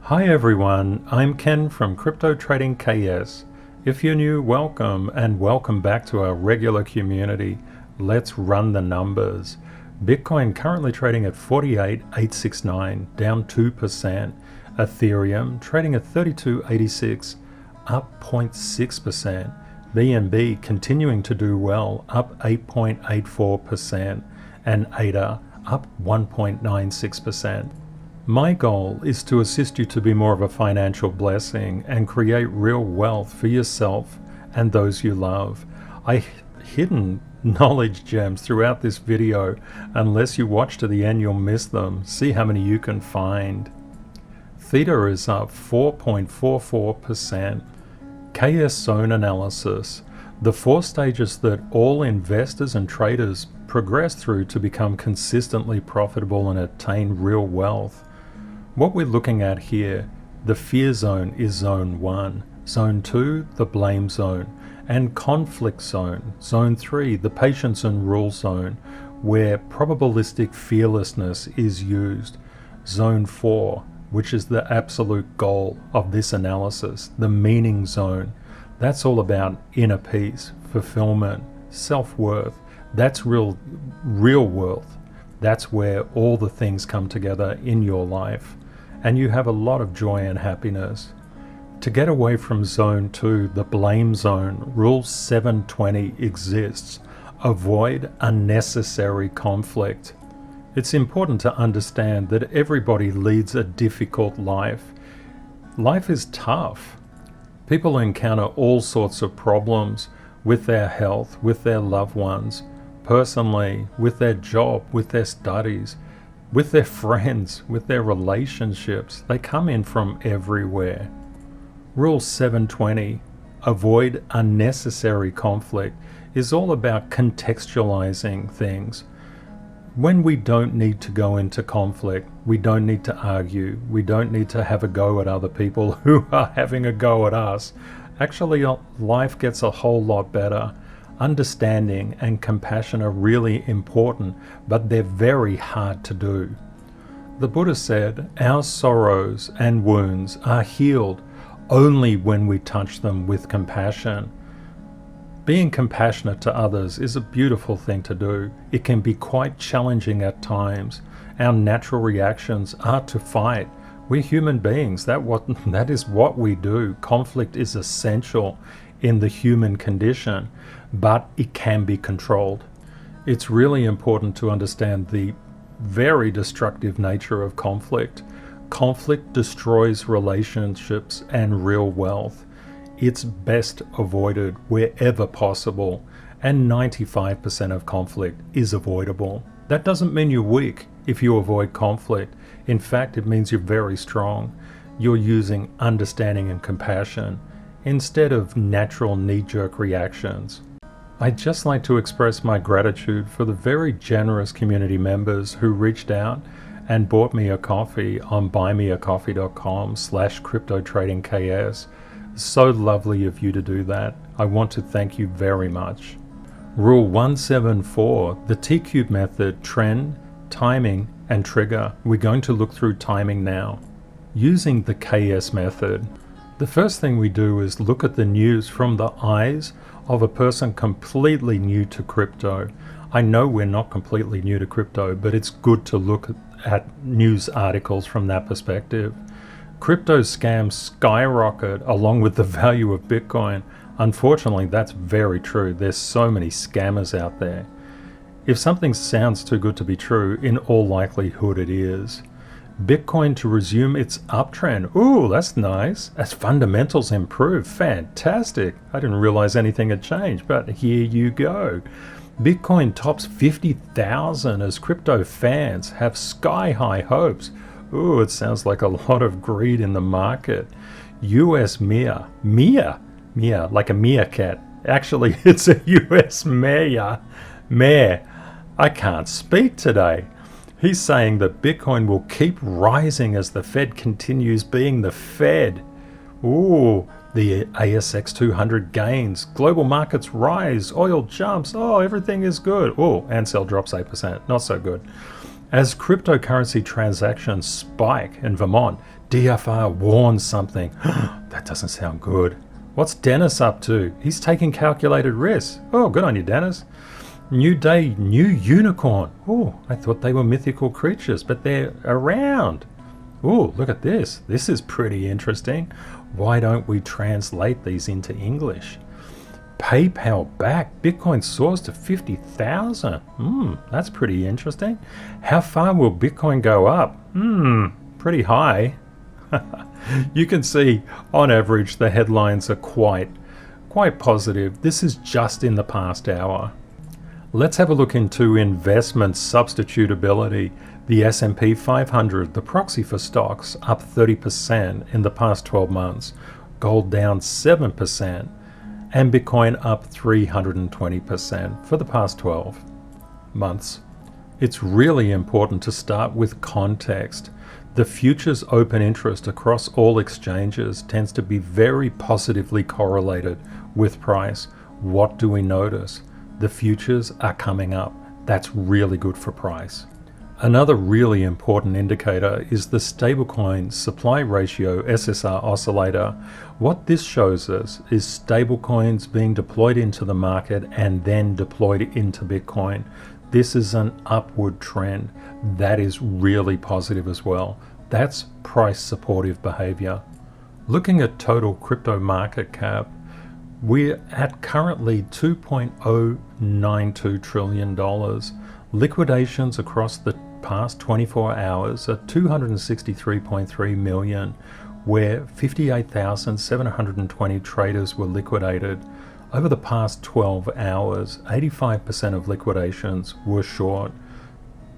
Hi everyone, I'm Ken from Crypto Trading KS. If you're new, welcome, and welcome back to our regular community. Let's run the numbers. Bitcoin currently trading at 48,869, down 2%. Ethereum trading at 3286, up 0.6%. BNB continuing to do well, up 8.84%. And THETA up 1.96%. My goal is to assist you to be more of a financial blessing and create real wealth for yourself and those you love. I hidden knowledge gems throughout this video. Unless you watch to the end, you'll miss them. See how many you can find. THETA is up 4.44%. KS zone analysis. The 4 stages that all investors and traders progress through to become consistently profitable and attain real wealth. What we're looking at here, the fear zone is zone 1, zone 2, the blame zone, and conflict zone, zone 3, the patience and rule zone, where probabilistic fearlessness is used, zone 4, which is the absolute goal of this analysis, the meaning zone. That's all about inner peace, fulfillment, self-worth. That's real wealth. That's where all the things come together in your life. And you have a lot of joy and happiness. To get away from zone 2, the blame zone, rule 720 exists. Avoid unnecessary conflict. It's important to understand that everybody leads a difficult life. Life is tough. People encounter all sorts of problems with their health, with their loved ones, personally, with their job, with their studies, with their friends, with their relationships. They come in from everywhere. Rule 720, avoid unnecessary conflict, is all about contextualizing things. When we don't need to go into conflict, we don't need to argue, we don't need to have a go at other people who are having a go at us. Actually, life gets a whole lot better. Understanding and compassion are really important, but they're very hard to do. The Buddha said, our sorrows and wounds are healed only when we touch them with compassion. Being compassionate to others is a beautiful thing to do. It can be quite challenging at times. Our natural reactions are to fight. We're human beings. That is what we do. Conflict is essential in the human condition, but it can be controlled. It's really important to understand the very destructive nature of conflict. Conflict destroys relationships and real wealth. It's best avoided wherever possible, and 95% of conflict is avoidable. That doesn't mean you're weak if you avoid conflict. In fact, it means you're very strong. You're using understanding and compassion instead of natural knee-jerk reactions. I'd just like to express my gratitude for the very generous community members who reached out and bought me a coffee on buymeacoffee.com/cryptotradingks. So lovely of you to do that. I want to thank you very much. Rule 174, the T-Cube method, trend, timing, and trigger. We're going to look through timing now. Using the KS method, the first thing we do is look at the news from the eyes of a person completely new to crypto. I know we're not completely new to crypto, but it's good to look at news articles from that perspective. Crypto scams skyrocket along with the value of Bitcoin. Unfortunately, that's very true. There's so many scammers out there. If something sounds too good to be true, in all likelihood it is. Bitcoin to resume its uptrend. Ooh, that's nice. As fundamentals improve. Fantastic. I didn't realize anything had changed, but here you go. Bitcoin tops 50,000 as crypto fans have sky-high hopes. Ooh, it sounds like a lot of greed in the market. US mayor, like a meerkat. Actually, it's a US mayor. I can't speak today. He's saying that Bitcoin will keep rising as the Fed continues being the Fed. Ooh, the ASX 200 gains, global markets rise, oil jumps, oh, everything is good. Oh, and sell drops 8%, not so good. As cryptocurrency transactions spike in Vermont, DFR warns something. That doesn't sound good. What's Dennis up to? He's taking calculated risks. Oh, good on you, Dennis. New day, new unicorn. Oh, I thought they were mythical creatures, but they're around. Oh, look at this. This is pretty interesting. Why don't we translate these into English? PayPal back. Bitcoin soars to 50,000. That's pretty interesting. How far will Bitcoin go up? Pretty high. You can see on average the headlines are quite positive. This is just in the past hour. Let's have a look into investment substitutability. The S&P 500, the proxy for stocks, up 30% in the past 12 months. Gold down 7%. And Bitcoin up 320% for the past 12 months. It's really important to start with context. The futures open interest across all exchanges tends to be very positively correlated with price. What do we notice? The futures are coming up. That's really good for price. Another really important indicator is the stablecoin supply ratio SSR oscillator. What this shows us is stablecoins being deployed into the market and then deployed into Bitcoin. This is an upward trend. That is really positive as well. That's price supportive behavior. Looking at total crypto market cap, we're at currently $2.092 trillion. Liquidations across the past 24 hours are 263.3 million, where 58,720 traders were liquidated. Over the past 12 hours, 85% of liquidations were short.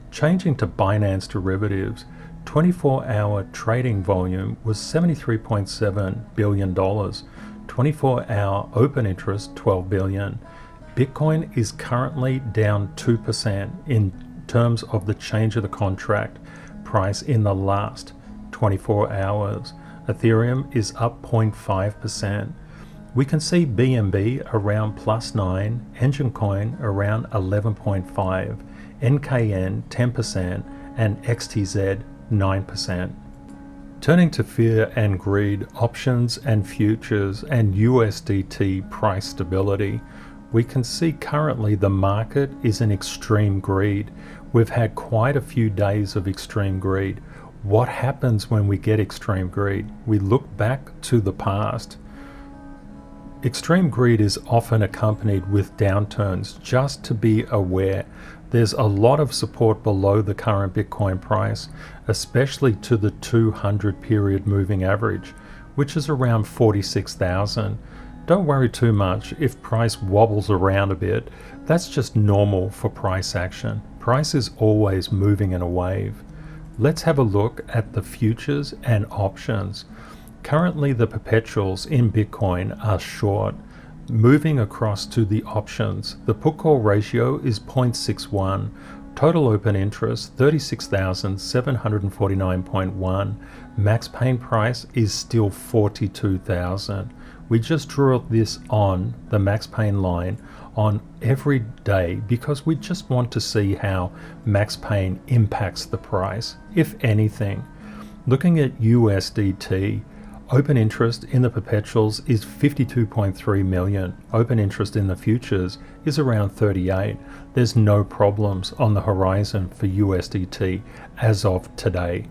Changing to Binance derivatives, 24-hour trading volume was $73.7 billion. 24-hour open interest, 12 billion. Bitcoin is currently down 2% in terms of the change of the contract price in the last 24 hours. Ethereum is up 0.5%. We can see BNB around +9, Engine Coin around 11.5, NKN 10%, and XTZ 9%. Turning to fear and greed, options and futures, and USDT price stability, we can see currently the market is in extreme greed. We've had quite a few days of extreme greed. What happens when we get extreme greed? We look back to the past. Extreme greed is often accompanied with downturns. Just to be aware, there's a lot of support below the current Bitcoin price, especially to the 200 period moving average, which is around 46,000. Don't worry too much if price wobbles around a bit. That's just normal for price action. Price is always moving in a wave. Let's have a look at the futures and options. Currently, the perpetuals in Bitcoin are short. Moving across to the options, the put-call ratio is 0.61. Total open interest, 36,749.1. Max pain price is still 42,000. We just drew this on the max pain line on every day because we just want to see how max pain impacts the price, if anything. Looking at USDT, open interest in the perpetuals is 52.3 million. Open interest in the futures is around 38. There's no problems on the horizon for USDT as of today.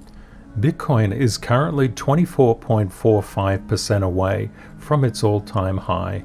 Bitcoin is currently 24.45% away from its all-time high.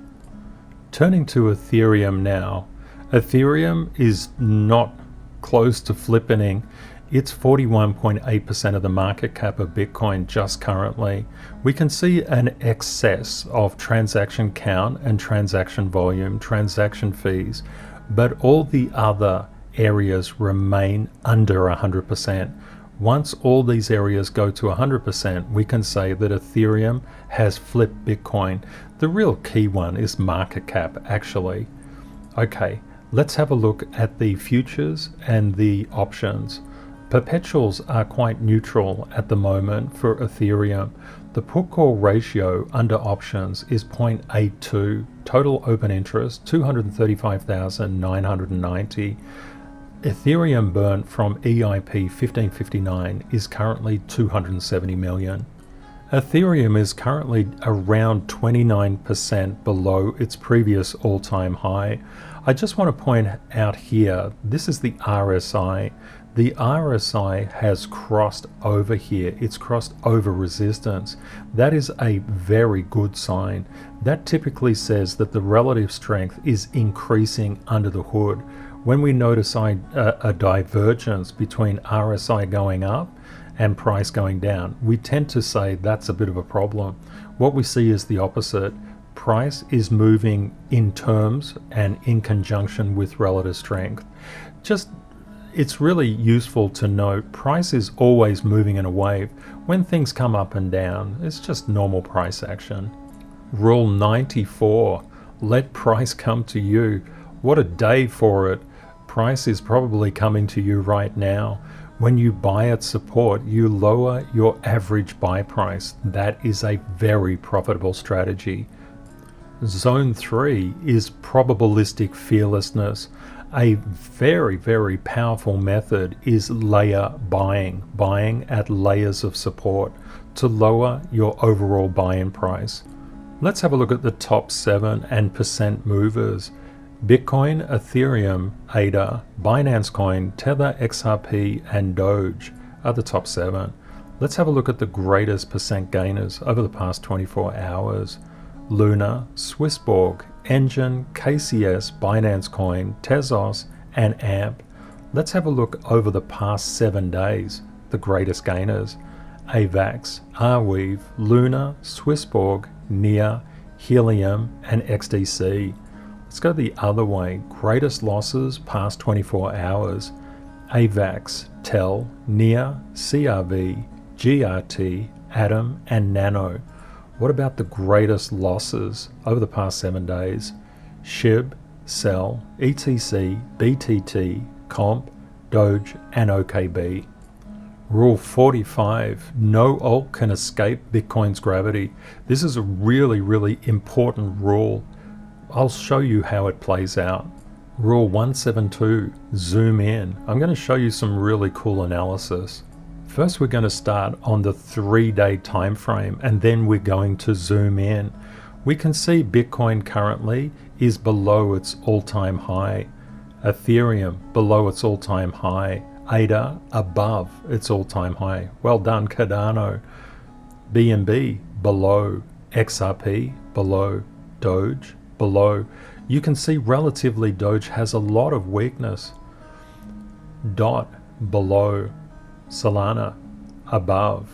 Turning to Ethereum now. Ethereum is not close to flippening. It's 41.8% of the market cap of Bitcoin just currently. We can see an excess of transaction count and transaction volume, transaction fees, but all the other areas remain under 100%. Once all these areas go to 100%, we can say that Ethereum has flipped Bitcoin. The real key one is market cap, actually. Okay, let's have a look at the futures and the options. Perpetuals are quite neutral at the moment for Ethereum. The put-call ratio under options is 0.82. Total open interest, 235,990. Ethereum burn from EIP 1559 is currently 270 million. Ethereum is currently around 29% below its previous all-time high. I just want to point out here, this is the RSI. The RSI has crossed over here. It's crossed over resistance. That is a very good sign. That typically says that the relative strength is increasing under the hood. When we notice a divergence between RSI going up and price going down, we tend to say that's a bit of a problem. What we see is the opposite. Price is moving in terms and in conjunction with relative strength. It's really useful to note price is always moving in a wave. When things come up and down, it's just normal price action. Rule 94, let price come to you. What a day for it. Price is probably coming to you right now. When you buy at support, you lower your average buy price. That is a very profitable strategy. Zone 3 is probabilistic fearlessness. A very, very powerful method is layer buying at layers of support to lower your overall buy-in price. Let's have a look at the top 7 and percent movers. Bitcoin, Ethereum, ADA, Binance Coin, THETA, XRP, and DOGE are the top 7. Let's have a look at the greatest percent gainers over the past 24 hours. Luna, Swissborg, Engine, KCS, Binance Coin, Tezos, and AMP. Let's have a look over the past 7 days, the greatest gainers. AVAX, Arweave, Luna, Swissborg, NEAR, Helium, and XDC. Let's go the other way. Greatest losses past 24 hours. AVAX, TEL, NEAR, CRV, GRT, Atom, and Nano. What about the greatest losses over the past 7 days? SHIB, CEL, ETC, BTT, COMP, DOGE, and OKB. Rule 45, no alt can escape Bitcoin's gravity. This is a really, really important rule. I'll show you how it plays out. Rule 172, zoom in. I'm going to show you some really cool analysis. First, we're going to start on the 3-day time frame, and then we're going to zoom in. We can see Bitcoin currently is below its all-time high. Ethereum below its all-time high. ADA above its all-time high. Well done, Cardano. BNB below. XRP below. DOGE below. You can see relatively DOGE has a lot of weakness. DOT below. Solana above.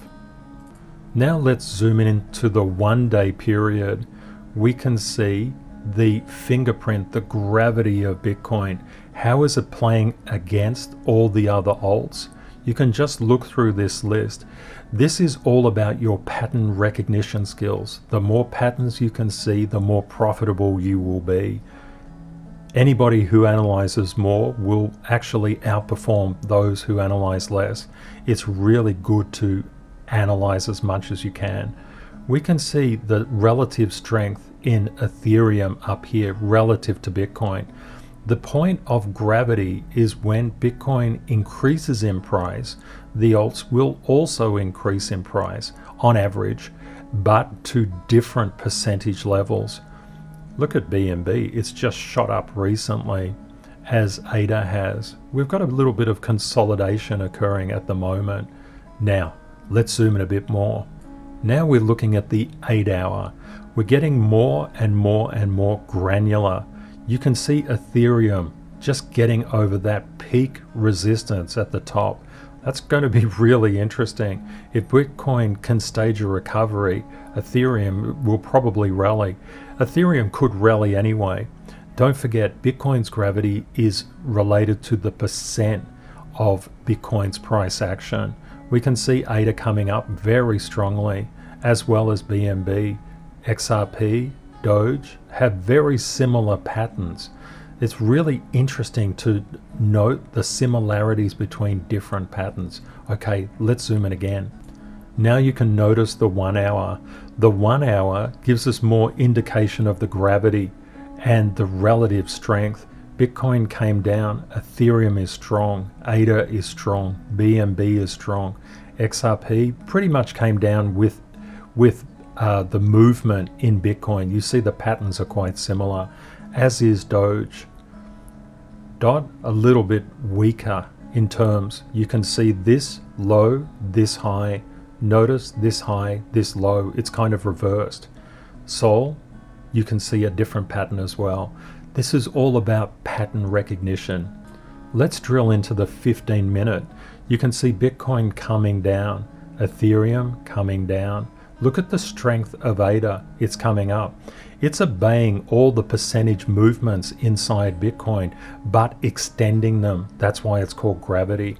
Now let's zoom in into the 1-day period. We can see the fingerprint, the gravity of Bitcoin. How is it playing against all the other alts? You can just look through this list. This is all about your pattern recognition skills. The more patterns you can see, the more profitable you will be. Anybody who analyzes more will actually outperform those who analyze less. It's really good to analyze as much as you can. We can see the relative strength in Ethereum up here relative to Bitcoin. The point of gravity is when Bitcoin increases in price, the alts will also increase in price on average, but to different percentage levels. Look at BNB, it's just shot up recently, as ADA has. We've got a little bit of consolidation occurring at the moment. Now, let's zoom in a bit more. Now we're looking at the 8-hour. We're getting more and more and more granular. You can see Ethereum just getting over that peak resistance at the top. That's going to be really interesting. If Bitcoin can stage a recovery, Ethereum will probably rally. Ethereum could rally anyway. Don't forget, Bitcoin's gravity is related to the percent of Bitcoin's price action. We can see ADA coming up very strongly, as well as BNB. XRP, DOGE have very similar patterns. It's really interesting to note the similarities between different patterns. Okay, let's zoom in again. Now you can notice the 1 hour. The 1 hour gives us more indication of the gravity and the relative strength. Bitcoin came down, Ethereum is strong, ADA is strong, BNB is strong, XRP pretty much came down with the movement in Bitcoin. You see the patterns are quite similar, as is DOGE. DOT a little bit weaker in terms. You can see this low, this high. Notice this high, this low. It's kind of reversed. Sol, you can see a different pattern as well. This is all about pattern recognition. Let's drill into the 15-minute. You can see Bitcoin coming down, Ethereum coming down. Look at the strength of ADA, it's coming up. It's obeying all the percentage movements inside Bitcoin, but extending them. That's why it's called gravity.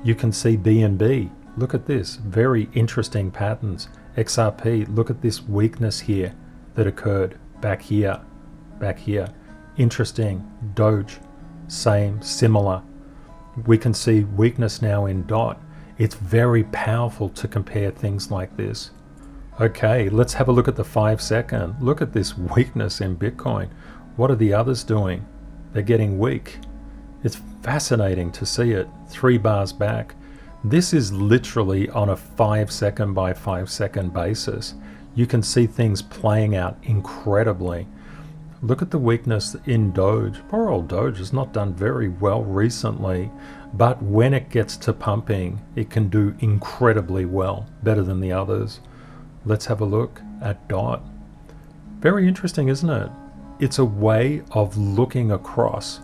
You can see BNB. Look at this, very interesting patterns. XRP, look at this weakness here that occurred back here, back here. Interesting. DOGE, same, similar. We can see weakness now in DOT. It's very powerful to compare things like this. Okay, let's have a look at the 5-second. Look at this weakness in Bitcoin. What are the others doing? They're getting weak. It's fascinating to see it. 3 bars back. This is literally on a 5-second by 5-second basis. You can see things playing out incredibly. Look at the weakness in DOGE. Poor old DOGE has not done very well recently, but when it gets to pumping, it can do incredibly well, better than the others. Let's have a look at DOT. Very interesting, isn't it? It's a way of looking across,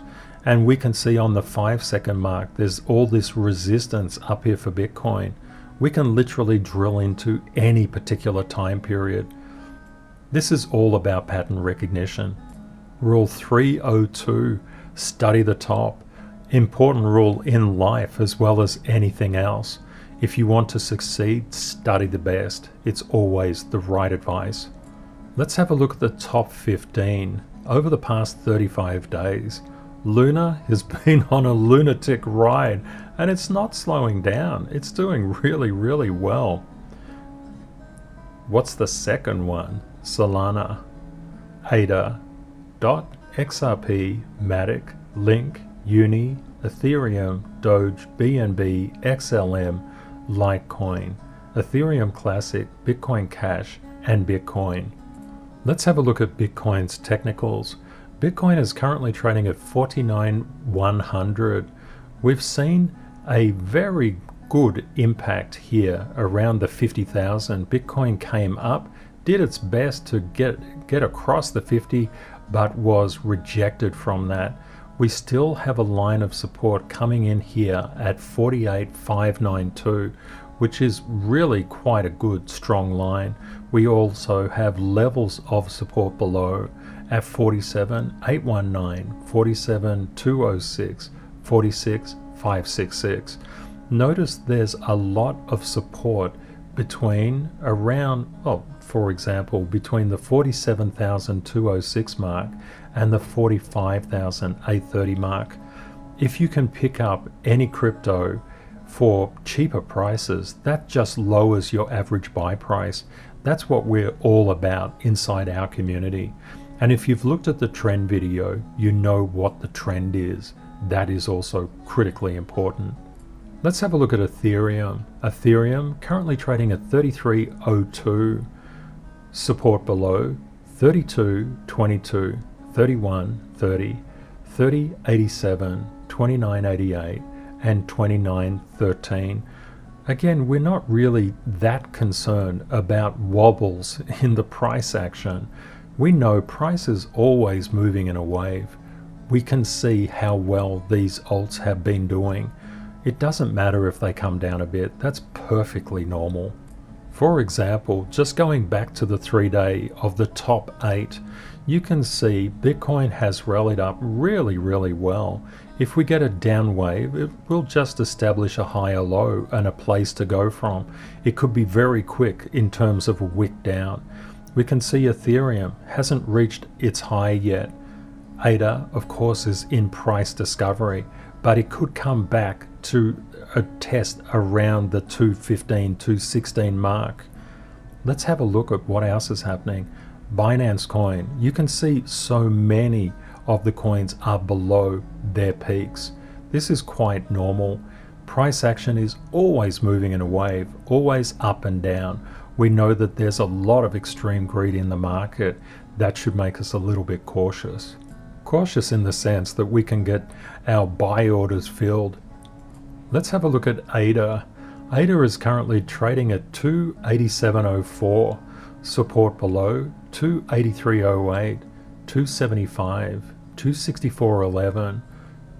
and we can see on the 5-second mark, there's all this resistance up here for Bitcoin. We can literally drill into any particular time period. This is all about pattern recognition. Rule 302, study the top. Important rule in life as well as anything else. If you want to succeed, study the best. It's always the right advice. Let's have a look at the top 15. Over the past 35 days, Luna has been on a lunatic ride, and it's not slowing down. It's doing really, really well. What's the second one? Solana, ADA, DOT, XRP, MATIC, Link, Uni, Ethereum, DOGE, BNB, XLM, Litecoin, Ethereum Classic, Bitcoin Cash, and Bitcoin. Let's have a look at Bitcoin's technicals. Bitcoin is currently trading at 49,100. We've seen a very good impact here around the 50,000. Bitcoin came up, did its best to get across the 50, but was rejected from that. We still have a line of support coming in here at 48,592, which is really quite a good strong line. We also have levels of support below at 47,819, 47,206, 46,566. Notice there's a lot of support between around, for example, between the 47,206 mark and the 45,830 mark. If you can pick up any crypto for cheaper prices, that just lowers your average buy price. That's what we're all about inside our community. And if you've looked at the trend video, you know what the trend is. That is also critically important. Let's have a look at Ethereum. Ethereum currently trading at 3302, support below 3222, 3130, 3087, 2988, and 2913. Again, we're not really that concerned about wobbles in the price action. We know price is always moving in a wave. We can see how well these alts have been doing. It doesn't matter if they come down a bit, that's perfectly normal. For example, just going back to the 3-day of the top 8, you can see Bitcoin has rallied up really, really well. If we get a down wave, it will just establish a higher low and a place to go from. It could be very quick in terms of a wick down. We can see Ethereum hasn't reached its high yet. ADA, of course, is in price discovery, but it could come back to a test around the 215, 216 mark. Let's have a look at what else is happening. Binance Coin, you can see so many of the coins are below their peaks. This is quite normal. Price action is always moving in a wave, always up and down. We know that there's a lot of extreme greed in the market. That should make us a little bit cautious. Cautious in the sense that we can get our buy orders filled. Let's have a look at ADA. ADA is currently trading at 287.04, support below 283.08, 275, 264.11,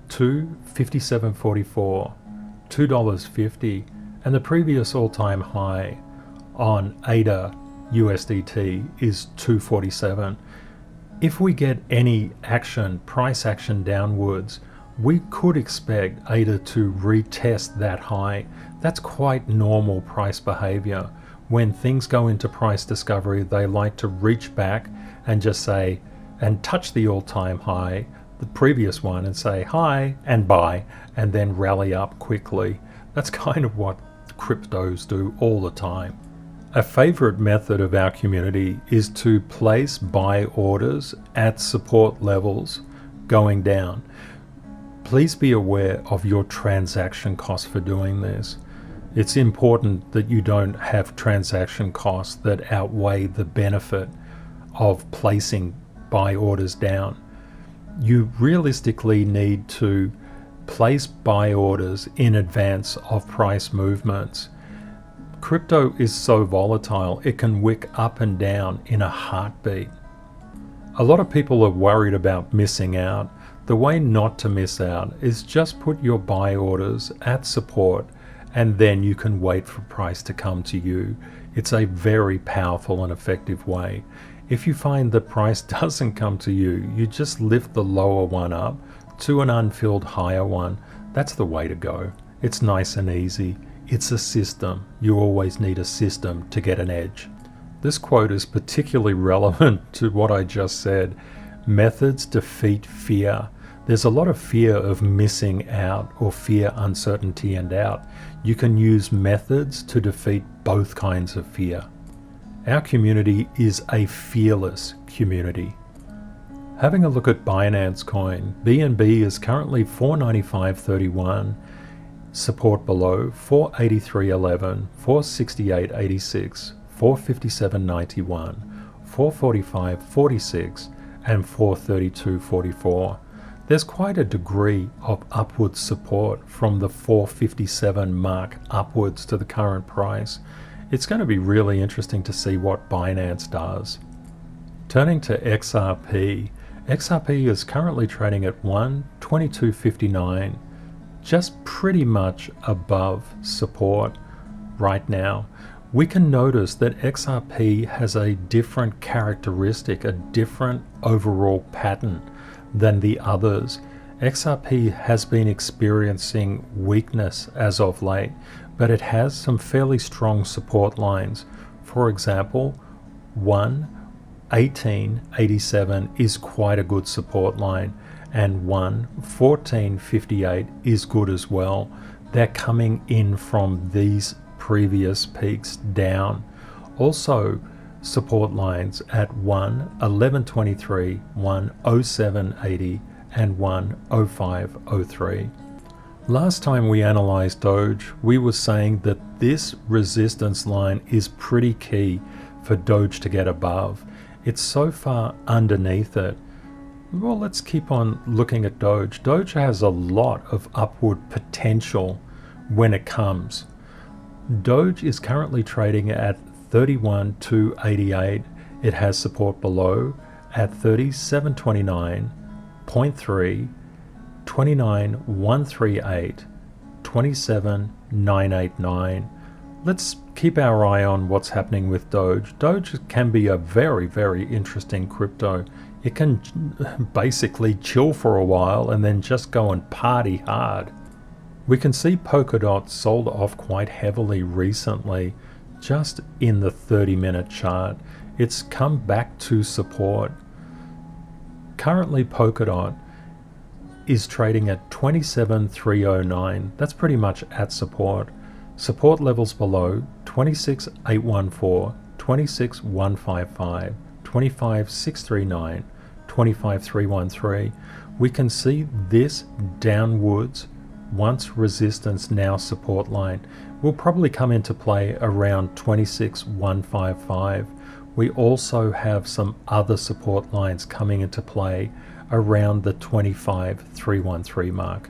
257.44, $2.50, and the previous all-time high on ADA USDT is 247. If we get any action, price action downwards, we could expect ADA to retest that high. That's quite normal price behavior. When things go into price discovery, they like to reach back and just say, and touch the all-time high, the previous one, and say hi and buy, and then rally up quickly. That's kind of what cryptos do all the time. A favorite method of our community is to place buy orders at support levels going down. Please be aware of your transaction costs for doing this. It's important that you don't have transaction costs that outweigh the benefit of placing buy orders down. You realistically need to place buy orders in advance of price movements. Crypto is so volatile, it can wick up and down in a heartbeat. A lot of people are worried about missing out. The way not to miss out is just put your buy orders at support, and then you can wait for price to come to you. It's a very powerful and effective way. If you find that price doesn't come to you, you just lift the lower one up to an unfilled higher one. That's the way to go. It's nice and easy. It's a system. You always need a system to get an edge. This quote is particularly relevant to what I just said. Methods defeat fear. There's a lot of fear of missing out or fear, uncertainty, and doubt. You can use methods to defeat both kinds of fear. Our community is a fearless community. Having a look at Binance Coin, BNB is currently 495.31, support below 483.11, 468.86, 457.91, 445.46, and 432.44. There's quite a degree of upward support from the 457 mark upwards to the current price. It's going to be really interesting to see what Binance does. Turning to XRP, XRP is currently trading at 122.59, just pretty much above support right now. We can notice that XRP has a different characteristic, a different overall pattern than the others. XRP has been experiencing weakness as of late, but it has some fairly strong support lines. For example, 1.1887 is quite a good support line, and 1.1458 is good as well. They're coming in from these previous peaks down. Also, support lines at 1.1123, 1.0780, and 1.0503. Last time we analyzed Doge, we were saying that this resistance line is pretty key for Doge to get above. It's so far underneath it. Well, let's keep on looking at Doge. Doge has a lot of upward potential when it comes. Doge is currently trading at 31,288. It has support below at 37.29, 0.3, 29,138, 27,989. Let's keep our eye on what's happening with Doge. Doge can be a very, very interesting crypto. It can basically chill for a while and then just go and party hard. We can see Polkadot sold off quite heavily recently, just in the 30-minute chart. It's come back to support. Currently, Polkadot is trading at 27,309. That's pretty much at support. Support levels below 26,814, 26,155, 25,639, 25,313. We can see this downwards once resistance, now support line will probably come into play around 26,155. We also have some other support lines coming into play around the 25,313 mark.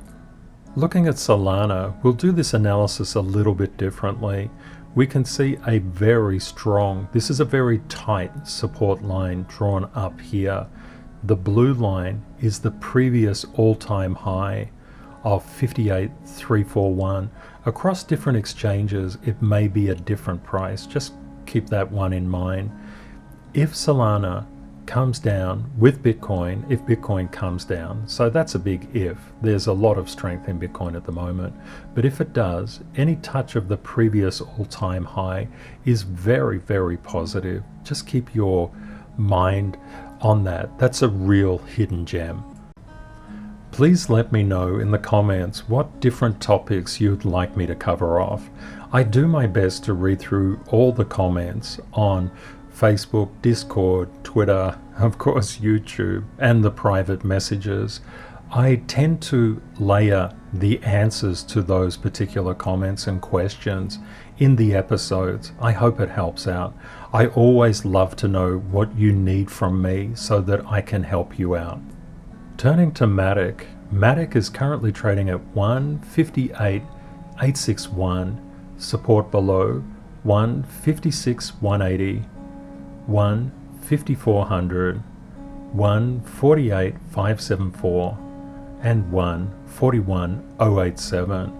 Looking at Solana, we'll do this analysis a little bit differently. We can see a very strong, this is a very tight support line drawn up here. The blue line is the previous all-time high of 58,341. Across different exchanges, it may be a different price. Just keep that one in mind. If Solana comes down with Bitcoin, if Bitcoin comes down, so that's a big if. There's a lot of strength in Bitcoin at the moment, but if it does, any touch of the previous all-time high is very, very positive. Just keep your mind on that. That's a real hidden gem. Please let me know in the comments what different topics you'd like me to cover off. I do my best to read through all the comments on Facebook, Discord, Twitter, of course YouTube, and the private messages. I tend to layer the answers to those particular comments and questions in the episodes. I hope it helps out. I always love to know what you need from me so that I can help you out. Turning to MATIC, MATIC is currently trading at 158,861, support below 156,180, 15400, 148,574, and 141,087.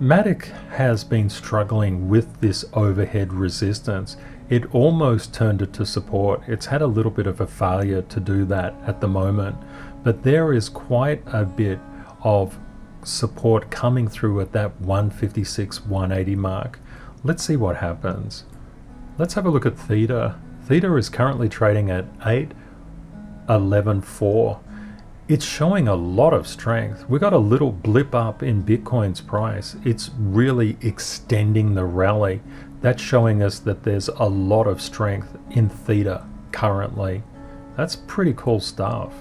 MATIC has been struggling with this overhead resistance. It almost turned it to support. It's had a little bit of a failure to do that at the moment, but there is quite a bit of support coming through at that 156,180 mark. Let's see what happens. Let's have a look at THETA. THETA is currently trading at 811.4. It's showing a lot of strength. We got a little blip up in Bitcoin's price. It's really extending the rally. That's showing us that there's a lot of strength in THETA currently. That's pretty cool stuff.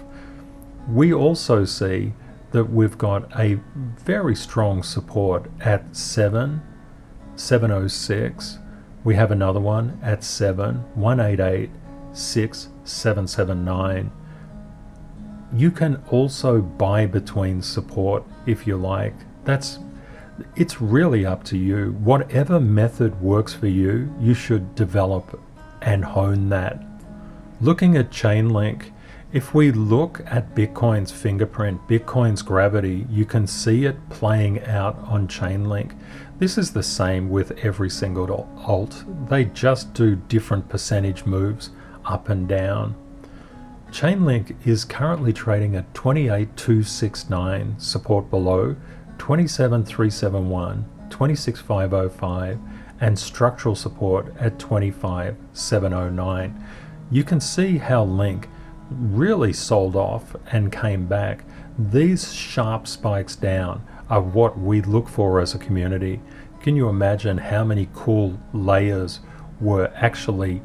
We also see that we've got a very strong support at 706. We have another one at 188, 779. You can also buy between support if you like. It's really up to you. Whatever method works for you, you should develop and hone that. Looking at Chainlink, if we look at Bitcoin's fingerprint, Bitcoin's gravity, you can see it playing out on Chainlink. This is the same with every single alt. They just do different percentage moves up and down. Chainlink is currently trading at 28,269, support below 27,371, 26,505, and structural support at 25,709. You can see how Link really sold off and came back. These sharp spikes down are what we look for as a community. Can you imagine how many cool layers were actually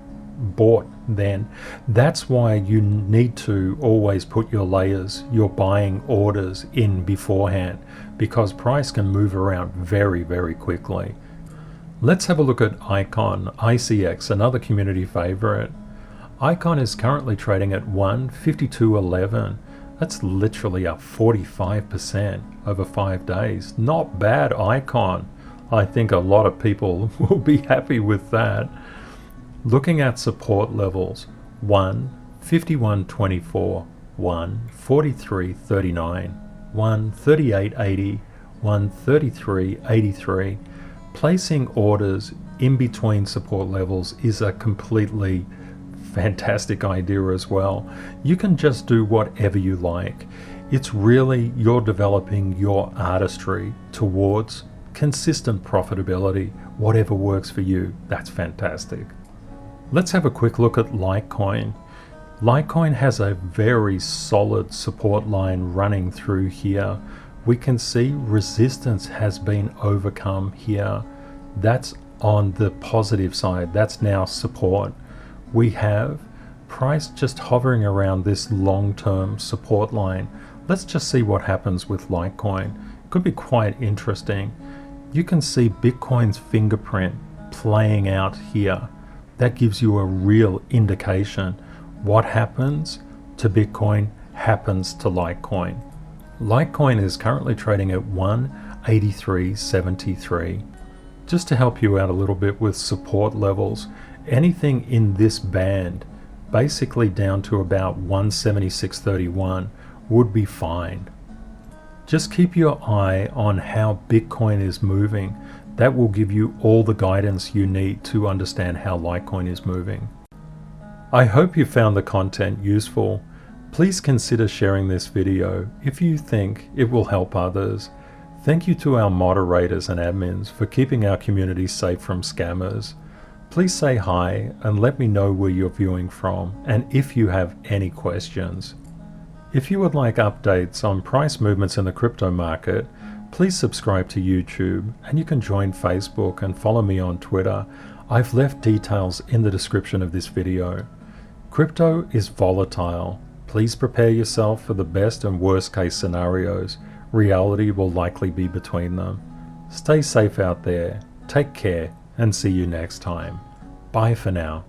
bought then? That's why you need to always put your layers, your buying orders in beforehand, because price can move around very, very quickly. Let's have a look at Icon, ICX, another community favorite. Icon is currently trading at 152.11. That's literally up 45% over 5 days. Not bad, Icon. I think a lot of people will be happy with that. Looking at support levels, 151.24, 143.39, 138.80, 133.83. Placing orders in between support levels is a completely fantastic idea as well. You can just do whatever you like. It's really you're developing your artistry towards consistent profitability. Whatever works for you, that's fantastic. Let's have a quick look at Litecoin. Litecoin has a very solid support line running through here. We can see resistance has been overcome here. That's on the positive side. That's now support. We have Price just hovering around this long-term support line. Let's just see what happens with Litecoin. Could be quite interesting. You can see Bitcoin's fingerprint playing out here. That gives you a real indication. What happens to Bitcoin happens to Litecoin. Litecoin is currently trading at 183.73. Just to help you out a little bit with support levels, anything in this band, basically down to about 176.31, would be fine. Just keep your eye on how Bitcoin is moving. That will give you all the guidance you need to understand how Litecoin is moving. I hope you found the content useful. Please consider sharing this video if you think it will help others. Thank you to our moderators and admins for keeping our community safe from scammers. Please say hi and let me know where you're viewing from and if you have any questions. If you would like updates on price movements in the crypto market, please subscribe to YouTube, and you can join Facebook and follow me on Twitter. I've left details in the description of this video. Crypto is volatile. Please prepare yourself for the best and worst case scenarios. Reality will likely be between them. Stay safe out there, take care, and see you next time. Bye for now.